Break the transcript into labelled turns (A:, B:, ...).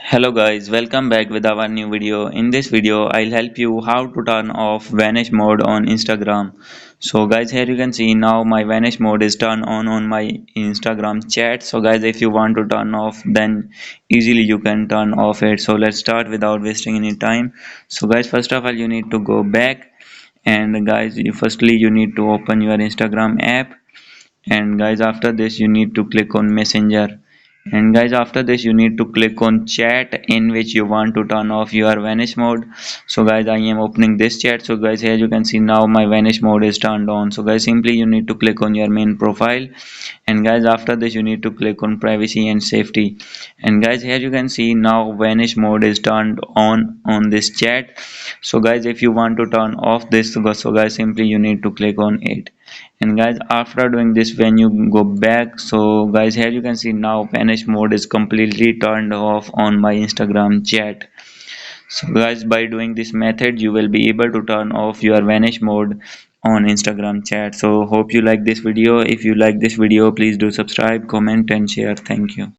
A: Hello guys, welcome back with our new video. In this video, I'll help you how to turn off vanish mode on Instagram. So guys, here you can see now my vanish mode is turned on my Instagram chat. So guys, if you want to turn off, then easily you can turn off it. So let's start without wasting any time. So guys, first of all, you need to go back, and guys, firstly you need to open your Instagram app, and guys after this you need to click on messenger, and guys after this you need to click on chat in which you want to turn off your vanish mode. So guys, I am opening this chat. So guys, here you can see now my vanish mode is turned on. So guys, simply you need to click on your main profile, and guys after this you need to click on privacy and safety, and guys here you can see now vanish mode is turned on this chat. So guys, if you want to turn off this, so guys simply you need to click on it, and guys after doing this, when you go back, so guys here you can see now vanish mode is completely turned off on my Instagram chat. So guys, by doing this method you will be able to turn off your vanish mode on Instagram chat. So hope you like this video. If you like this video, please do subscribe, comment and share. Thank you.